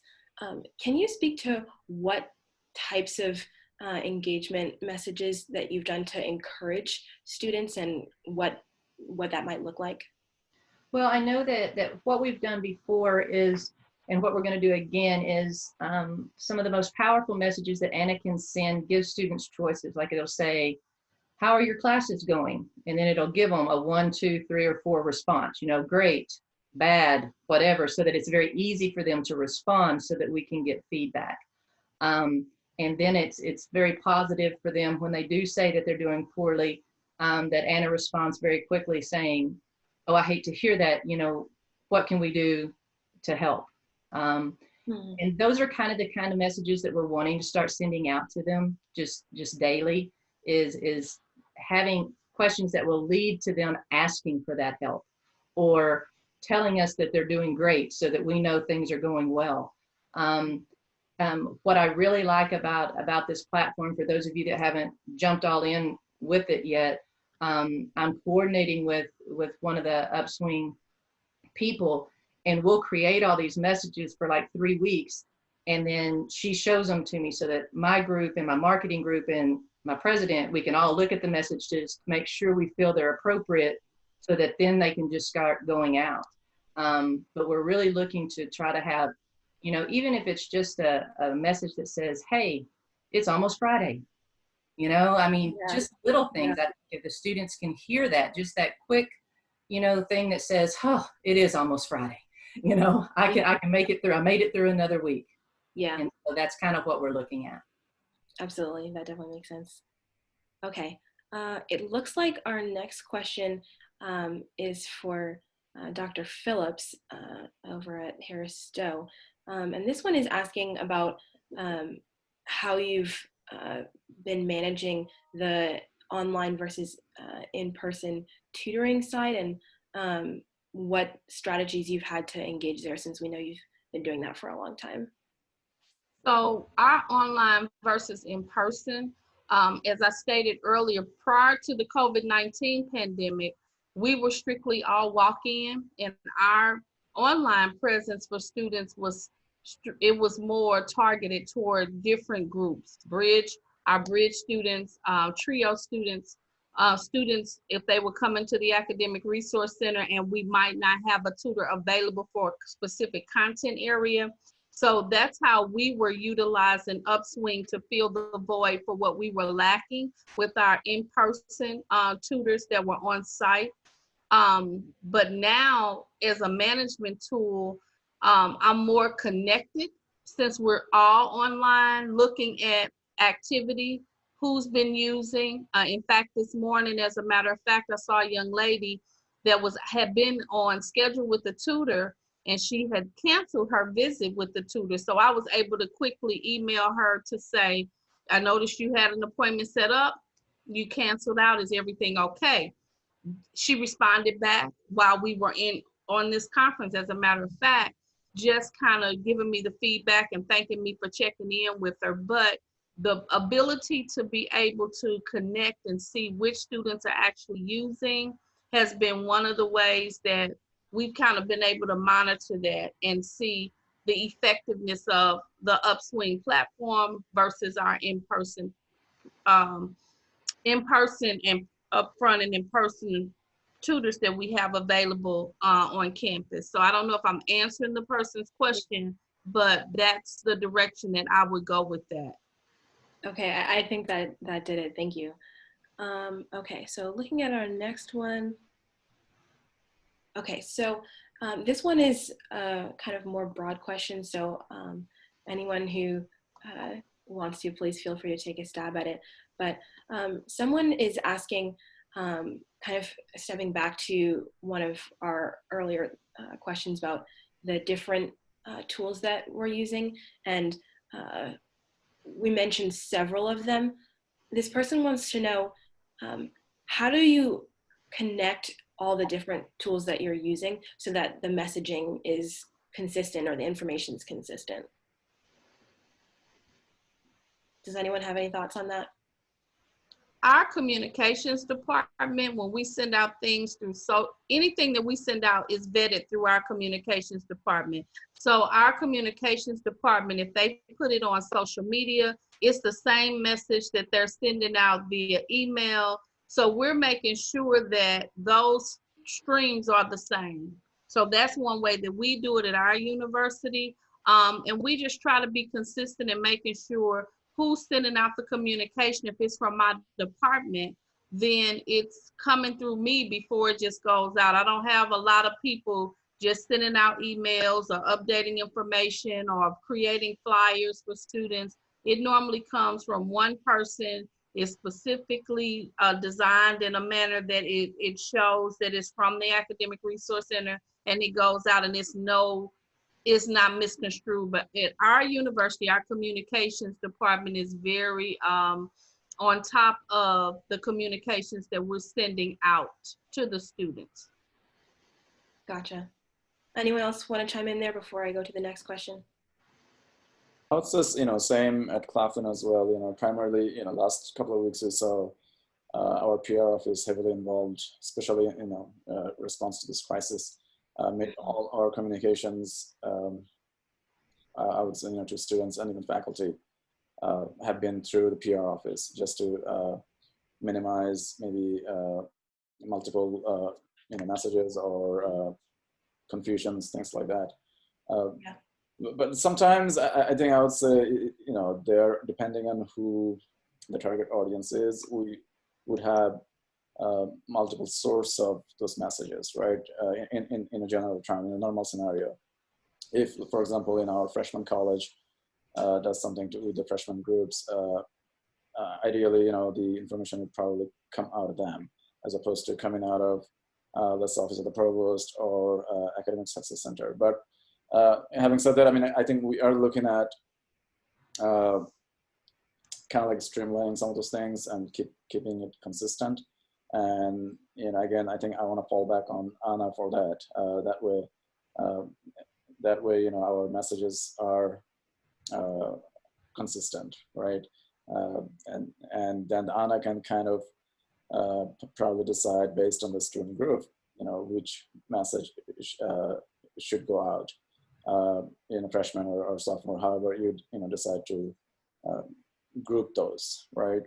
Can you speak to what types of engagement messages that you've done to encourage students and what that might look like? Well, I know that what we've done before is, and what we're going to do again is some of the most powerful messages that Anna can send give students choices. Like it'll say, how are your classes going? And then it'll give them a 1, 2, 3, or 4 response, great, bad, whatever, so that it's very easy for them to respond so that we can get feedback. And And then it's very positive for them when they do say that they're doing poorly, that Anna responds very quickly saying, oh, I hate to hear that, you know, what can we do to help? And those are the kind of messages that we're wanting to start sending out to them just daily, is having questions that will lead to them asking for that help, or telling us that they're doing great so that we know things are going well. What I really like about this platform, for those of you that haven't jumped all in with it yet, I'm coordinating with one of the Upswing people, and we'll create all these messages for like 3 weeks, and then she shows them to me so that my group and my marketing group and my president, we can all look at the messages to make sure we feel they're appropriate, so that then they can just start going out. But we're really looking to try to have, you know, even if it's just a message that says, hey, it's almost Friday. You know, I mean, just little things. I think if the students can hear that, just that quick, you know, thing that says, oh, it is almost Friday. You know, I can make it through. I made it through another week. Yeah. And so that's kind of what we're looking at. Absolutely. That definitely makes sense. Okay. It looks like our next question is for Dr. Phillips over at Harris Stowe. And this one is asking about how you've been managing the online versus in-person tutoring side, and what strategies you've had to engage there, since we know you've been doing that for a long time. So our online versus in-person, as I stated earlier, prior to the COVID-19 pandemic, we were strictly all walk-in, and our online presence for students was more targeted toward different groups. Our bridge students, trio students, students, if they were coming to the Academic Resource Center and we might not have a tutor available for a specific content area. So that's how we were utilizing Upswing to fill the void for what we were lacking with our in-person tutors that were on site. But now, as a management tool, I'm more connected, since we're all online, looking at activity, who's been using. In fact, this morning, as a matter of fact, I saw a young lady that had been on schedule with the tutor, and she had canceled her visit with the tutor. So I was able to quickly email her to say, I noticed you had an appointment set up, you canceled out, is everything okay? She responded back while we were on this conference, as a matter of fact, just kind of giving me the feedback and thanking me for checking in with her. But the ability to be able to connect and see which students are actually using has been one of the ways that we've kind of been able to monitor that and see the effectiveness of the Upswing platform versus our in-person and upfront and in-person tutors that we have available on campus. So I don't know if I'm answering the person's question, but that's the direction that I would go with that. Okay, I think that did it. Thank you. Okay, so looking at our next one. Okay, so this one is kind of more broad question. So anyone who wants to, please feel free to take a stab at it. But someone is asking, kind of stepping back to one of our earlier questions about the different tools that we're using, and we mentioned several of them. This person wants to know, how do you connect all the different tools that you're using so that the messaging is consistent or the information is consistent? Does anyone have any thoughts on that? Our communications department, when we send out things through, so anything that we send out is vetted through our communications department. So our communications department, if they put it on social media, it's the same message that they're sending out via email. So we're making sure that those streams are the same. So that's one way that we do it at our university. And we just try to be consistent in making sure who's sending out the communication. If it's from my department, then it's coming through me before it just goes out. I don't have a lot of people just sending out emails or updating information or creating flyers for students. it normally comes from one person. It's specifically designed in a manner that it shows that it's from the Academic Resource Center, and it goes out, and it's not misconstrued. But at our university, our communications department is very on top of the communications that we're sending out to the students. Gotcha. Anyone else want to chime in there before I go to the next question? It's just, same at Claflin as well. Primarily, last couple of weeks or so, our PR office heavily involved, especially response to this crisis. Made all our communications, I would say, to students and even faculty, have been through the PR office, just to minimize maybe multiple messages or confusions, things like that. Yeah. But sometimes I think I would say, they're depending on who the target audience is, we would have multiple source of those messages, right? In a general term, in a normal scenario. If, for example, in our freshman college does something to with the freshman groups, ideally, the information would probably come out of them as opposed to coming out of the office of the provost or academic success center. But having said that, I think we are looking at kind of like streamlining some of those things and keeping it consistent. And again, I think I want to fall back on Anna for that. That way, our messages are consistent, right? And then Anna can kind of probably decide based on the student group, which message should go out. In a freshman or sophomore, however you decide to group those, right?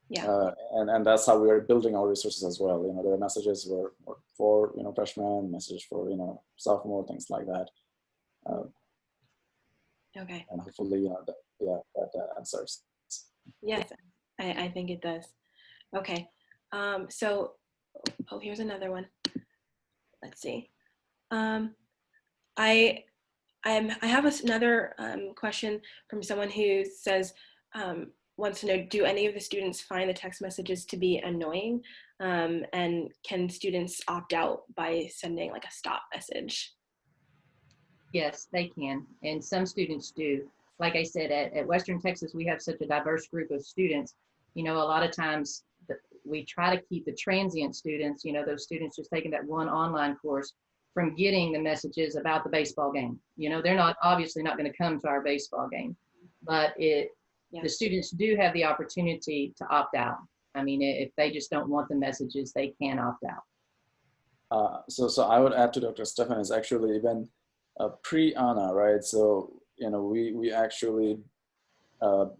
Yeah. And that's how we are building our resources as well. There are messages for freshmen, messages for sophomore, things like that. Okay. And hopefully, that answers. Yes, I think it does. Okay. So, here's another one. Let's see. I have another question from someone who says, wants to know, do any of the students find the text messages to be annoying? And can students opt out by sending like a stop message? Yes, they can. And some students do. Like I said, at Western Texas, we have such a diverse group of students. A lot of times we try to keep the transient students, those students just taking that one online course, from getting the messages about the baseball game. They're obviously not going to come to our baseball game, but the students do have the opportunity to opt out. If they just don't want the messages, they can opt out. So I would add to Dr. Stefan is actually even pre-Anna, right? So, we actually,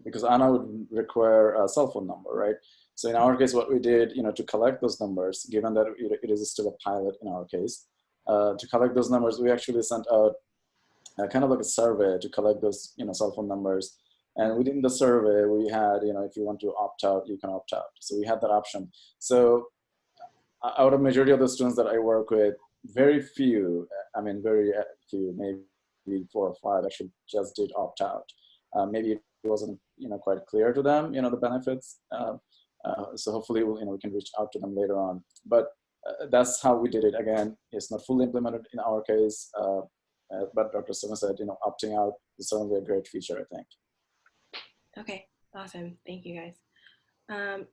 because Anna would require a cell phone number, right? So in our case, what we did, to collect those numbers, given that it is still a pilot in our case, to collect those numbers, we actually sent out kind of like a survey to collect those, cell phone numbers. And within the survey, we had, if you want to opt out, you can opt out. So we had that option. So out of majority of the students that I work with, very few, very few, maybe 4 or 5 actually just did opt out. Maybe it wasn't, quite clear to them, the benefits. So hopefully, we can reach out to them later on. But that's how we did it. Again, it's not fully implemented in our case, but Dr. Stefan said, opting out is certainly a great feature, I think. Okay, awesome. Thank you, guys.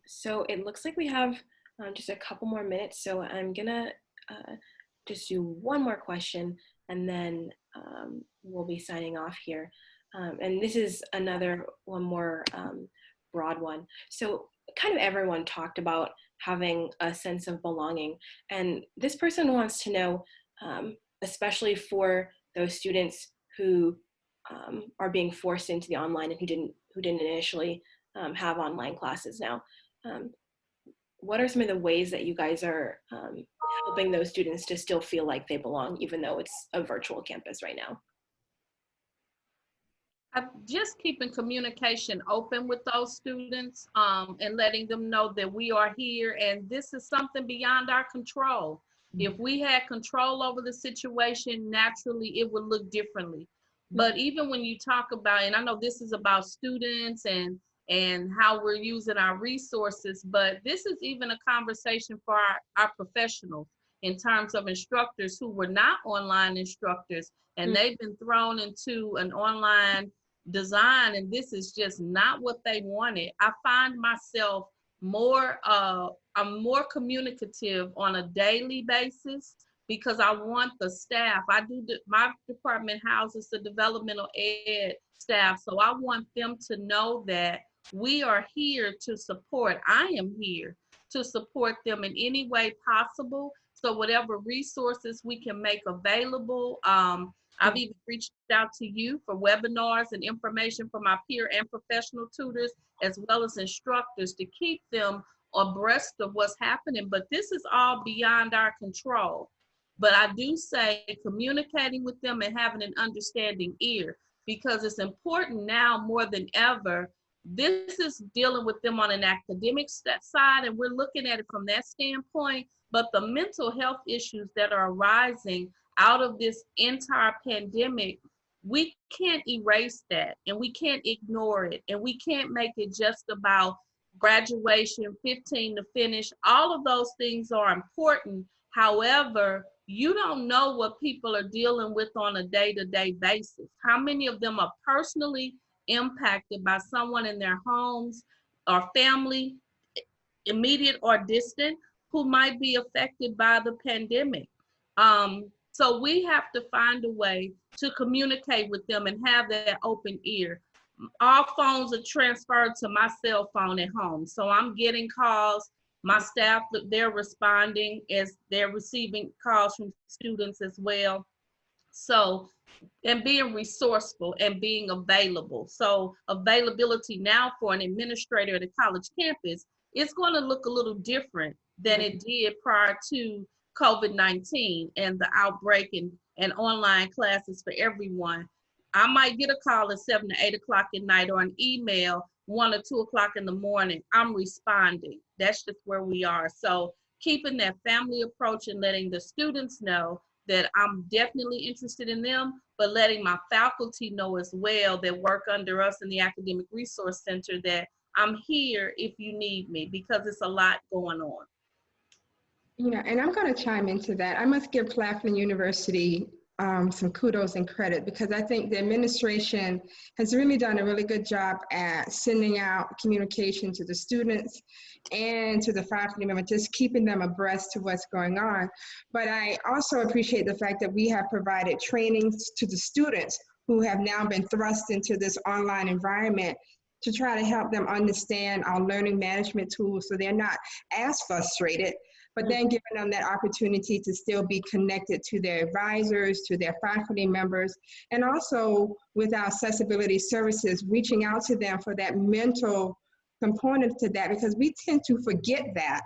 So it looks like we have just a couple more minutes. So I'm gonna just do one more question, and then we'll be signing off here. And this is one more broad one. So kind of everyone talked about having a sense of belonging. And this person wants to know, especially for those students who are being forced into the online and who didn't initially have online classes now, what are some of the ways that you guys are helping those students to still feel like they belong, even though it's a virtual campus right now? I'm just keeping communication open with those students and letting them know that we are here and this is something beyond our control. If we had control over the situation, naturally it would look differently. But even when you talk about, and I know this is about students and how we're using our resources, but this is even a conversation for our professionals in terms of instructors who were not online instructors, and they've been thrown into an online design, and this is just not what they wanted. I find myself I'm more communicative on a daily basis because I want the staff. My department houses the developmental ed staff, so I want them to know that we are here to support. I am here to support them in any way possible. So whatever resources we can make available, I've even reached out to you for webinars and information for my peer and professional tutors, as well as instructors, to keep them abreast of what's happening. But this is all beyond our control. But I do say communicating with them and having an understanding ear, because it's important now more than ever. This is dealing with them on an academic side, and we're looking at it from that standpoint. But the mental health issues that are arising out of this entire pandemic, we can't erase that, and we can't ignore it, and we can't make it just about graduation, 15 to finish. All of those things are important. However, you don't know what people are dealing with on a day-to-day basis. How many of them are personally impacted by someone in their homes or family, immediate or distant, who might be affected by the pandemic? So we have to find a way to communicate with them and have that open ear. All phones are transferred to my cell phone at home. So I'm getting calls. My staff, they're responding as they're receiving calls from students as well. So, and being resourceful and being available. So availability now for an administrator at a college campus is going to look a little different than it did prior to COVID-19 and the outbreak and online classes for everyone. I might get a call at 7 to 8 o'clock at night or an email 1 or 2 o'clock in the morning. I'm responding. That's just where we are. So keeping that family approach and letting the students know that I'm definitely interested in them, but letting my faculty know as well that work under us in the Academic Resource Center that I'm here if you need me, because it's a lot going on. Yeah, and I'm going to chime into that. I must give Claflin University some kudos and credit, because I think the administration has really done a really good job at sending out communication to the students and to the faculty members, just keeping them abreast to what's going on. But I also appreciate the fact that we have provided trainings to the students who have now been thrust into this online environment to try to help them understand our learning management tools so they're not as frustrated, but then giving them that opportunity to still be connected to their advisors, to their faculty members, and also with our accessibility services, reaching out to them for that mental component to that, because we tend to forget that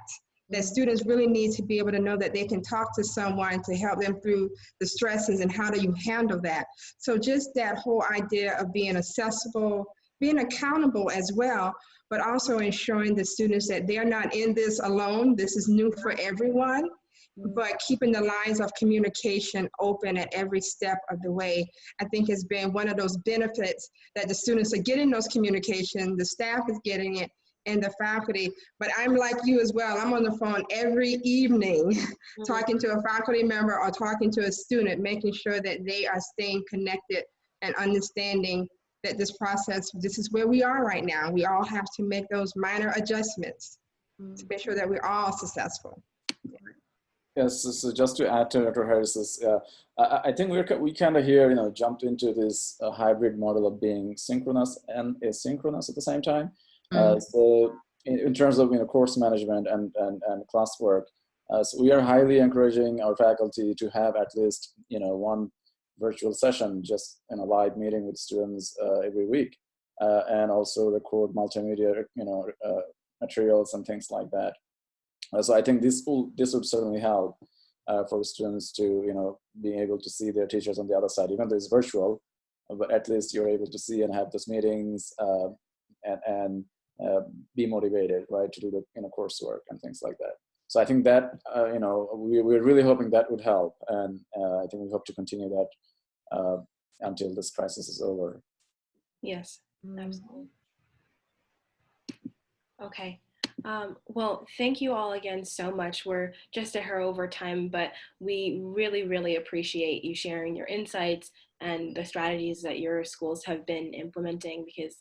students really need to be able to know that they can talk to someone to help them through the stresses and how do you handle that. So just that whole idea of being accessible, being accountable as well, but also ensuring the students that they're not in this alone. This is new for everyone, but keeping the lines of communication open at every step of the way, I think has been one of those benefits that the students are getting those communication, the staff is getting it, and the faculty. But I'm like you as well. I'm on the phone every evening talking to a faculty member or talking to a student, making sure that they are staying connected and understanding that this process, this is where we are right now. We all have to make those minor adjustments to make sure that we're all successful. Yes, so just to add to Dr. Harris's, I think we kind of here, jumped into this hybrid model of being synchronous and asynchronous at the same time. So in terms of course management and classwork, so we are highly encouraging our faculty to have at least one virtual session, just in a live meeting with students every week, and also record multimedia materials and things like that. So I think this would certainly help for students to be able to see their teachers on the other side, even though it's virtual, but at least you're able to see and have those meetings and be motivated, right, to do the coursework and things like that. So I think that we're really hoping that would help, and I think we hope to continue that until this crisis is over. Yes, absolutely. Okay. Well, thank you all again so much. We're just a hair over time, but we really, really appreciate you sharing your insights and the strategies that your schools have been implementing, because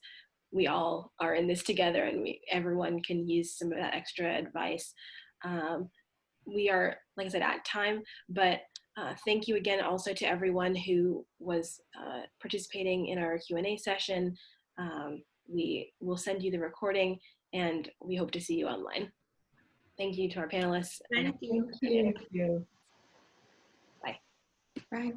we all are in this together, and everyone can use some of that extra advice. We are, like I said, at time, but thank you again also to everyone who was participating in our Q&A session. We will send you the recording, and we hope to see you online. Thank you to our panelists. Thank you. Thank you. Bye. Bye.